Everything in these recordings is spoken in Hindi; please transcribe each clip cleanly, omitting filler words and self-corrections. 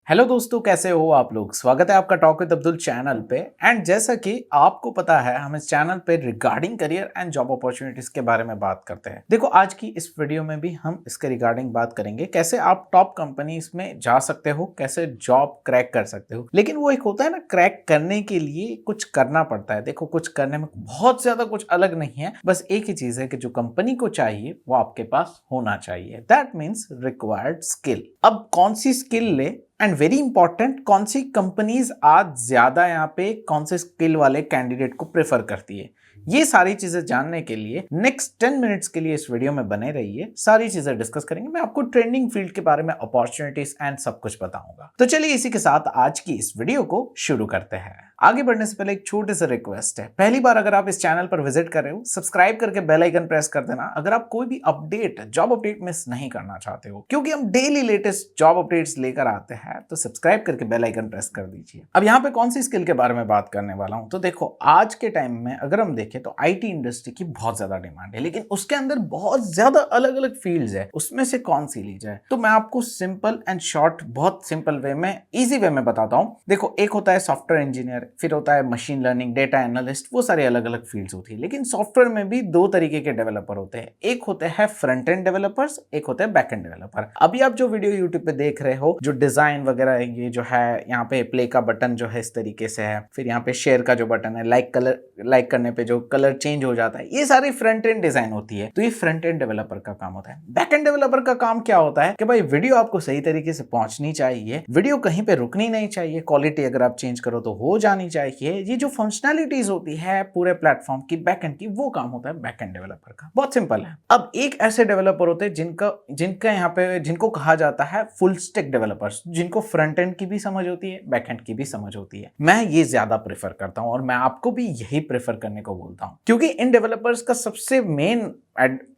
हेलो दोस्तों, कैसे हो आप लोग। स्वागत है आपका टॉक विद अब्दुल चैनल पे। एंड जैसा कि आपको पता है, हम इस चैनल पे regarding career and job opportunities के बारे में बात करते हैं। देखो, आज की इस वीडियो में भी हम इसके रिगार्डिंग बात करेंगे, कैसे आप टॉप कंपनीज में जा सकते हो, कैसे जॉब क्रैक कर सकते हो। लेकिन वो एक होता है ना, क्रैक करने के लिए कुछ करना पड़ता है। देखो, कुछ करने में बहुत ज्यादा कुछ अलग नहीं है, बस एक ही चीज है कि जो कंपनी को चाहिए वो आपके पास होना चाहिए। That means required skill. अब कौन सी स्किल ले एंड वेरी इंपॉर्टेंट, कौन सी कंपनीज आज ज्यादा यहाँ पे कौन से स्किल वाले कैंडिडेट को प्रेफर करती है, ये सारी चीजें जानने के लिए नेक्स्ट 10 मिनट्स के लिए इस वीडियो में बने रहिए। सारी चीजें डिस्कस करेंगे। मैं आपको ट्रेंडिंग फील्ड के बारे में, अपॉर्चुनिटीज एंड सब कुछ बताऊंगा। तो चलिए इसी के साथ आज की इस वीडियो को शुरू करते हैं। आगे बढ़ने से पहले एक छोटे से रिक्वेस्ट है, पहली बार अगर आप इस चैनल पर विजिट कर रहे हो, सब्सक्राइब करके बेल आइकन प्रेस कर देना अगर आप कोई भी अपडेट, जॉब अपडेट मिस नहीं करना चाहते हो, क्योंकि हम डेली लेटेस्ट जॉब अपडेट्स लेकर आते हैं। तो सब्सक्राइब करके बेल आइकन प्रेस कर दीजिए। अब यहाँ पे कौन सी स्किल के बारे में बात करने वाला हूं, तो देखो, आज के टाइम में अगर हम देखें तो आईटी इंडस्ट्री की बहुत ज्यादा डिमांड है, लेकिन उसके अंदर बहुत ज्यादा अलग अलग फील्ड्स है। उसमें से कौन सी ली जाए, तो मैं आपको सिंपल एंड शॉर्ट, बहुत सिंपल वे में, इजी वे में बताता हूं। देखो, एक होता है सॉफ्टवेयर इंजीनियर, फिर होता है मशीन लर्निंग, डेटा एनालिस्ट, वो सारे अलग अलग फील्ड्स होती है। लेकिन सॉफ्टवेयर में भी दो तरीके के डेवलपर होते हैं, एक होते हैं फ्रंट एंड डेवलपर्स, एक होते हैं बैक एंड डेवलपर। अभी आप जो वीडियो यूट्यूब पे देख रहे हो, जो डिजाइन वगैरह, ये जो है यहाँ पे प्ले का बटन जो है इस तरीके से है, फिर यहाँ पे शेयर का जो बटन है, लाइक करने पे जो कलर चेंज हो जाता है, ये सारी फ्रंट एंड डिजाइन होती है। तो ये फ्रंट एंड डेवलपर का काम होता है। बैक एंड डेवलपर का काम क्या होता है कि भाई वीडियो आपको सही तरीके से पहुंचनी चाहिए, वीडियो कहीं पे रुकनी नहीं चाहिए, क्वालिटी अगर आप चेंज करो तो हो जानी चाहिए। ये जो फंक्शनैलिटीज होती है पूरे प्लेटफॉर्म की, बैक एंड की, वो काम होता है बैक एंड डेवलपर का। बहुत सिंपल है। अब एक ऐसे डेवलपर होते हैं जिनका यहाँ पे, जिनको कहा जाता है फुल स्टैक डेवलपर्स, जिनको फ्रंट एंड की भी समझ होती है, बैक एंड की भी समझ होती है। मैं ये ज्यादा प्रेफर करता हूं और मैं आपको भी यही प्रेफर करने को बोलता हूं, क्योंकि इन डेवलपर्स का सबसे मेन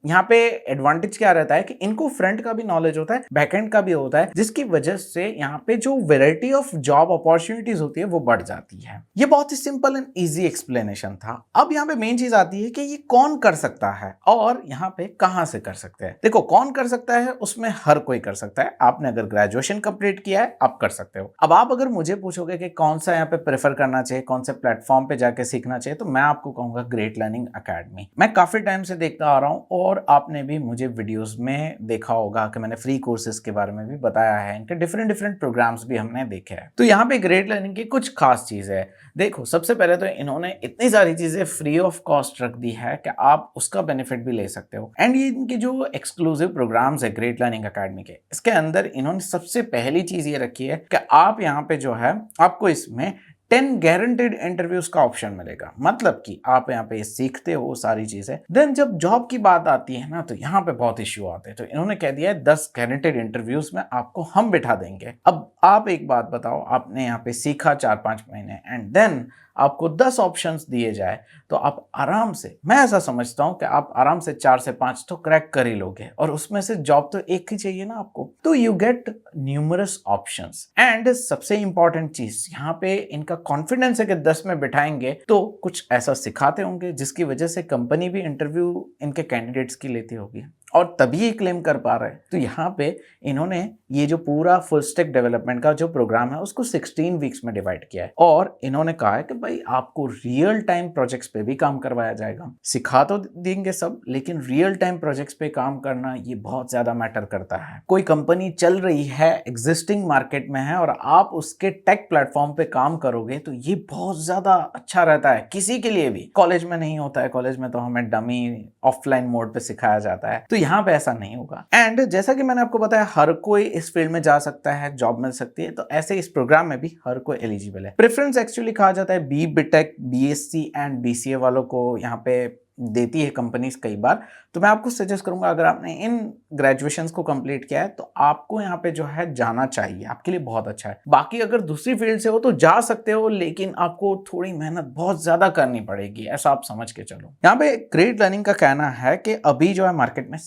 यहाँ पे एडवांटेज क्या रहता है कि इनको फ्रंट का भी नॉलेज होता है, बैकएंड का भी होता है, जिसकी वजह से यहाँ पे जो वैरायटी ऑफ जॉब अपॉर्चुनिटीज होती है वो बढ़ जाती है। ये बहुत ही सिंपल एंड इजी एक्सप्लेनेशन था। अब यहाँ पे मेन चीज आती है कि ये कौन कर सकता है और यहाँ पे कहां से कर सकते हैं। देखो, कौन कर सकता है, उसमें हर कोई कर सकता है। आपने अगर ग्रेजुएशन कंप्लीट किया है, आप कर सकते हो। अब आप अगर मुझे पूछोगे कि कौन सा यहाँ पे प्रेफर करना चाहिए, कौन से प्लेटफॉर्म पे जाके सीखना चाहिए, तो मैं आपको कहूंगा ग्रेट लर्निंग अकेडमी। मैं काफी टाइम से देखता आ रहा हूँ और आपने भी मुझे वीडियोस में देखा होगा कि मैंने फ्री कोर्सेज के बारे में भी बताया है, इनके डिफरेंट प्रोग्राम्स भी हमने देखे हैं। तो यहाँ पे ग्रेट लर्निंग की कुछ खास चीज है। देखो, सबसे पहले तो इन्होंने इतनी सारी चीजें फ्री ऑफ कॉस्ट रख दी है कि आप उसका बेनिफिट भी ले सकते हो। एंड ये इनके जो एक्सक्लूसिव प्रोग्राम्स है ग्रेट लर्निंग अकेडमी के, इसके अंदर इन्होंने सबसे पहली चीज ये रखी है कि आप यहाँ पे जो है, आपको इसमें 10 गारंटेड इंटरव्यूज का ऑप्शन मिलेगा। मतलब कि आप यहाँ पे सीखते हो सारी चीजें, देन जब जॉब की बात आती है ना, तो यहाँ पे बहुत इश्यू आते हैं। तो इन्होंने कह दिया है 10 गारंटेड इंटरव्यूज में आपको हम बिठा देंगे। अब आप एक बात बताओ, आपने यहाँ पे सीखा 4-5 महीने एंड देन आपको 10 ऑप्शंस दिए जाए, तो आप आराम से, मैं ऐसा समझता हूं कि आप आराम से 4 से 5 तो क्रैक कर ही लोगे। और उसमें से जॉब तो एक ही चाहिए ना आपको, तो you get numerous options. And सबसे इंपॉर्टेंट चीज यहाँ पे इनका कॉन्फिडेंस है कि 10 में बिठाएंगे तो कुछ ऐसा सिखाते होंगे जिसकी वजह से कंपनी भी इंटरव्यू इनके कैंडिडेट्स की लेती होगी और तभी ये क्लेम कर पा रहे हैं। तो यहाँ पे इन्होंने ये जो पूरा फुल स्टैक डेवलपमेंट का जो प्रोग्राम है उसको 16 वीक्स में डिवाइड किया है। और इन्होंने कहा है कि भाई आपको रियल टाइम प्रोजेक्ट्स पे भी काम करवाया जाएगा। सिखा तो देंगे सब, लेकिन रियल टाइम प्रोजेक्ट्स पे काम करना ये बहुत ज्यादा मैटर करता है। कोई कंपनी चल रही है, एग्जिस्टिंग मार्केट में है, और आप उसके टेक प्लेटफॉर्म पे काम करोगे, तो ये बहुत ज्यादा अच्छा रहता है किसी के लिए भी। कॉलेज में नहीं होता है, कॉलेज में तो हमें डमी ऑफलाइन मोड पे सिखाया जाता है, तो यहाँ पे ऐसा नहीं होगा। एंड जैसा कि मैंने आपको बताया, हर कोई इस फील्ड में जा सकता है, जॉब मिल सकती है। तो ऐसे इस प्रोग्राम में भी हर कोई एलिजिबल है। प्रेफरेंस एक्चुअली कहा जाता है बीटेक, बीएससी एंड बीसीए वालों को यहाँ पे देती है कंपनीज कई बार। तो मैं आपको सजेस्ट करूंगा, अगर आपने इन ग्रेजुएशंस को कंप्लीट किया है तो आपको यहाँ पे जो है जाना चाहिए, आपके लिए बहुत अच्छा है। बाकी अगर दूसरी फील्ड से हो तो जा सकते हो, लेकिन आपको थोड़ी मेहनत बहुत ज्यादा करनी पड़ेगी, ऐसा आप समझ के चलो। यहाँ पे ग्रेट लर्निंग का कहना है कि अभी जो है मार्केट में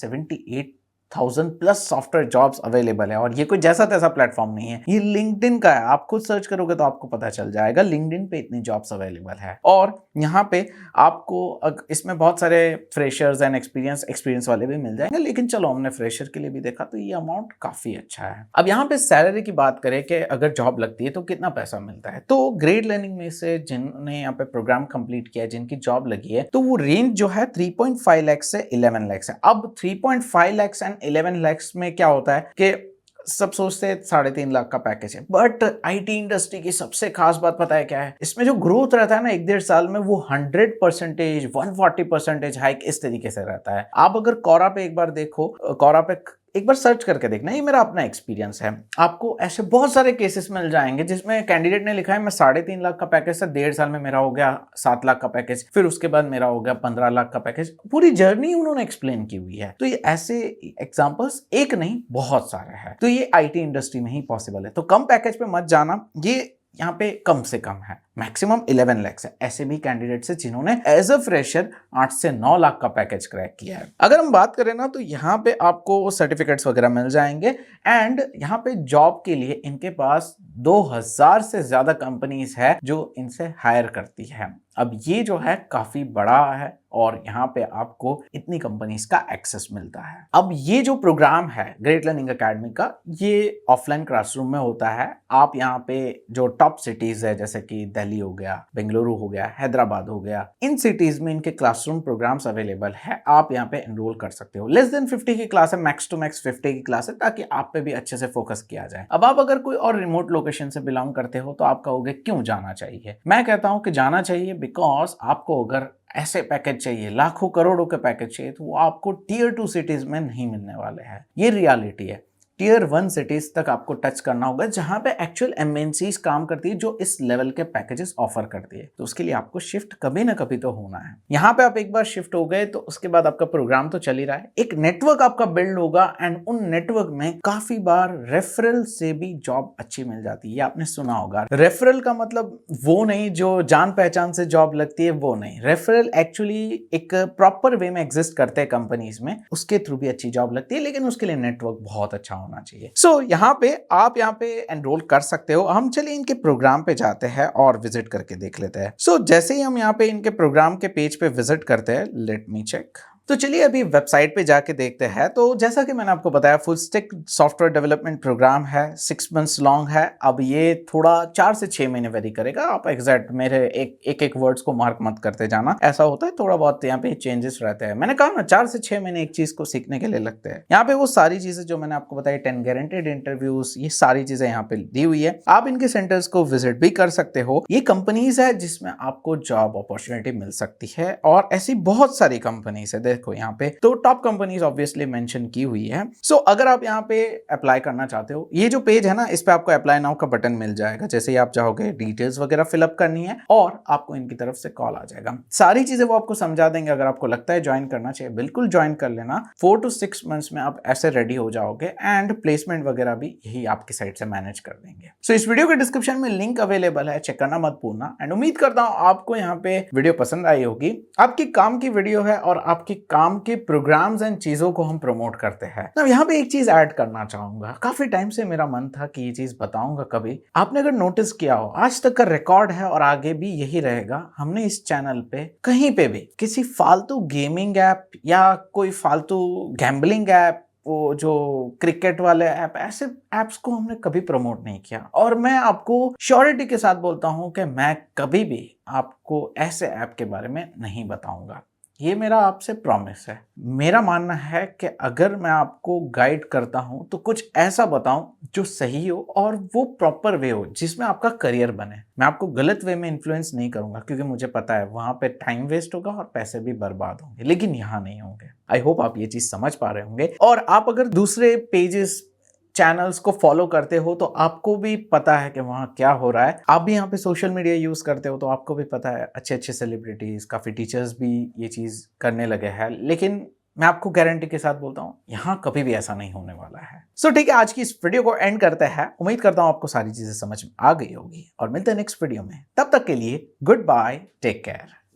1000+ सॉफ्टवेयर जॉब्स अवेलेबल है। और ये कोई जैसा तैसा प्लेटफॉर्म नहीं है, ये लिंक्डइन का है। आप खुद सर्च करोगे तो आपको पता चल जाएगा लिंक्डइन पे इतनी जॉब्स अवेलेबल है। और यहाँ पे आपको इसमें बहुत सारे फ्रेशर्स एंड एक्सपीरियंस वाले भी मिल जाएंगे, लेकिन चलो हमने फ्रेशर के लिए भी देखा तो ये अमाउंट काफी अच्छा है। अब यहाँ पे सैलरी की बात करें कि अगर जॉब लगती है तो कितना पैसा मिलता है, तो ग्रेट लर्निंग में से जिन्होंने यहाँ पे प्रोग्राम कंप्लीट किया है, जिनकी जॉब लगी है, तो वो रेंज जो है 3.5 लाख से 11 लाख है। अब 3.5 लाख एंड 11 लाख में क्या होता है कि सब सोचते हैं 3.5 लाख का पैकेज है, बट आईटी इंडस्ट्री की सबसे खास बात पता है क्या है, इसमें जो ग्रोथ रहता है ना 1-1.5 साल में, वो 100%, 140% हाइक इस तरीके से रहता है। आप अगर कोरा पे एक बार देखो, कोरा पे एक बार सर्च करके देखना, ये मेरा अपना एक्सपीरियंस है। आपको ऐसे बहुत सारे केसेस मिल जाएंगे जिसमें कैंडिडेट ने लिखा है मैं 3.5 लाख का पैकेज से 1.5 साल में मेरा हो गया 7 लाख का पैकेज, फिर उसके बाद मेरा हो गया 15 लाख का पैकेज। पूरी जर्नी उन्होंने एक्सप्लेन की हुई है। तो ये ऐसे एग्जांपल्स एक नहीं बहुत सारे हैं। तो ये आईटी इंडस्ट्री में ही पॉसिबल है। तो कम पैकेज पे मत जाना, ये यहाँ पे कम से कम है, मैक्सिमम 11 लाख है। ऐसे भी कैंडिडेट्स है जिन्होंने एज अ फ्रेशर 8 से 9 लाख का पैकेज क्रैक किया है। अगर हम बात करें ना, तो यहाँ पे आपको सर्टिफिकेट्स वगैरह मिल जाएंगे एंड यहाँ पे जॉब के लिए इनके पास 2000 से ज्यादा कंपनीज है जो इनसे हायर करती है। अब ये जो है काफी बड़ा है और यहाँ पे आपको इतनी कंपनीज का एक्सेस मिलता है। अब ये जो प्रोग्राम है ग्रेट लर्निंग एकेडमी का, ये ऑफलाइन क्लासरूम में होता है। आप यहाँ पे जो टॉप सिटीज है जैसे कि दिल्ली हो गया, बेंगलुरु हो गया, हैदराबाद हो गया, इन सिटीज में इनके क्लासरूम प्रोग्राम्स अवेलेबल है। आप यहाँ पे एनरोल कर सकते हो। लेस देन 50 की क्लास है, मैक्स टू मैक्स 50 की क्लास है, ताकि आप पे भी अच्छे से फोकस किया जाए। अब आप अगर कोई और रिमोट लोकेशन से बिलोंग करते हो तो आप कहोगे क्यों जाना चाहिए। मैं कहता हूं कि जाना चाहिए बिकॉज आपको अगर ऐसे पैकेज चाहिए, लाखों करोड़ों के पैकेज चाहिए, तो वो आपको टीयर 2 सिटीज में नहीं मिलने वाले हैं। ये रियलिटी है। टीयर 1 सिटीज तक आपको टच करना होगा जहां पे एक्चुअल एमएनसीज काम करती है, जो इस लेवल के पैकेजेस ऑफर करती है। तो उसके लिए आपको शिफ्ट कभी ना कभी तो होना है। यहाँ पे आप एक बार शिफ्ट हो गए तो उसके बाद आपका प्रोग्राम तो चल ही रहा है, एक नेटवर्क आपका बिल्ड होगा एंड उन नेटवर्क में काफी बार रेफरल से भी जॉब अच्छी मिल जाती है। ये आपने सुना होगा। रेफरल का मतलब वो नहीं जो जान पहचान से जॉब लगती है, वो नहीं। रेफरल एक्चुअली एक प्रॉपर वे में एग्जिस्ट करते हैं कंपनीज में, उसके थ्रू भी अच्छी जॉब लगती है, लेकिन उसके लिए नेटवर्क बहुत अच्छा होना चाहिए। सो यहाँ पे आप यहाँ पे एनरोल कर सकते हो। हम चलिए इनके प्रोग्राम पे जाते हैं और विजिट करके देख लेते हैं। सो जैसे ही हम यहाँ पे इनके प्रोग्राम के पेज पे विजिट करते हैं, लेट मी चेक। तो चलिए अभी वेबसाइट पे जाके देखते हैं। तो जैसा कि मैंने आपको बताया, full stack software development program है, 6 मंथ्स लॉन्ग है। अब ये थोड़ा 4 से 6 महीने वेरी करेगा। आप एग्जैक्ट मेरे एक वर्ड्स को मार्क मत करते जाना, ऐसा होता है थोड़ा बहुत यहाँ पे चेंजेस रहते हैं। मैंने कहा ना 4 से 6 महीने एक चीज को सीखने के लिए लगते हैं। यहाँ पे वो सारी चीजें जो मैंने आपको बताई, 10 गारंटेड इंटरव्यूज, ये सारी चीजें यहाँ पे दी हुई है। आप इनके सेंटर्स को विजिट भी कर सकते हो। ये कंपनीज है जिसमें आपको जॉब अपॉर्चुनिटी मिल सकती है और ऐसी बहुत सारी कंपनीज है। देखो यहाँ पे तो टॉप कंपनीज ऑब्वियसली मेंशन की हुई है। सो अगर आप यहाँ पे अप्लाई करना चाहते हो, ये जो पेज है ना, इस पे आपको अप्लाई नाउ का बटन मिल जाएगा। जैसे ही आप जाओगे, डिटेल्स वगैरह फिलअप करनी है और आपको इनकी तरफ से कॉल आ जाएगा। सारी चीजें वो आपको समझा देंगे। अगर आपको लगता है ज्वाइन करना चाहिए, बिल्कुल ज्वाइन कर लेना। 4 to 6 मंथ्स में आप ऐसे रेडी हो जाओगे एंड प्लेसमेंट वगैरह भी यही आपकी साइड से मैनेज कर देंगे। सो इस वीडियो के डिस्क्रिप्शन में लिंक अवेलेबल है, चेक करना मत भूलना। एंड उम्मीद करता हूं आपको यहाँ पे वीडियो पसंद आई होगी। आपकी काम की वीडियो है और आपकी काम के प्रोग्राम्स एंड चीजों को हम प्रमोट करते हैं। अब यहाँ पे एक चीज ऐड करना चाहूंगा। काफी टाइम से मेरा मन था कि ये चीज बताऊंगा कभी। आपने अगर नोटिस किया हो, आज तक का रिकॉर्ड है और आगे भी यही रहेगा, हमने इस चैनल पे कहीं पे भी किसी फालतू गेमिंग ऐप या कोई फालतू गैम्बलिंग ऐप, वो जो क्रिकेट वाले ऐप, ऐसे ऐप्स को हमने कभी प्रमोट नहीं किया। और मैं आपको श्योरिटी के साथ बोलता हूं कि मैं कभी भी आपको ऐसे ऐप के बारे में नहीं बताऊंगा। ये मेरा आपसे प्रॉमिस है। मेरा मानना है कि अगर मैं आपको गाइड करता हूं तो कुछ ऐसा बताऊं जो सही हो और वो प्रॉपर वे हो जिसमें आपका करियर बने। मैं आपको गलत वे में इन्फ्लुएंस नहीं करूंगा, क्योंकि मुझे पता है वहां पे टाइम वेस्ट होगा और पैसे भी बर्बाद होंगे, लेकिन यहाँ नहीं होंगे। आई होप आप ये चीज समझ पा रहे होंगे। और आप अगर दूसरे पेजेस, चैनल्स को फॉलो करते हो तो आपको भी पता है कि वहाँ क्या हो रहा है। आप भी यहाँ पे सोशल मीडिया यूज करते हो तो आपको भी पता है अच्छे अच्छे सेलिब्रिटीज, काफी टीचर्स भी ये चीज करने लगे हैं। लेकिन मैं आपको गारंटी के साथ बोलता हूँ, यहाँ कभी भी ऐसा नहीं होने वाला है। सो ठीक है, आज की इस वीडियो को एंड करते हैं। उम्मीद करता हूँ आपको सारी चीजें समझ में आ गई होगी और मिलते हैं नेक्स्ट वीडियो में। तब तक के लिए गुड बाय, टेक केयर।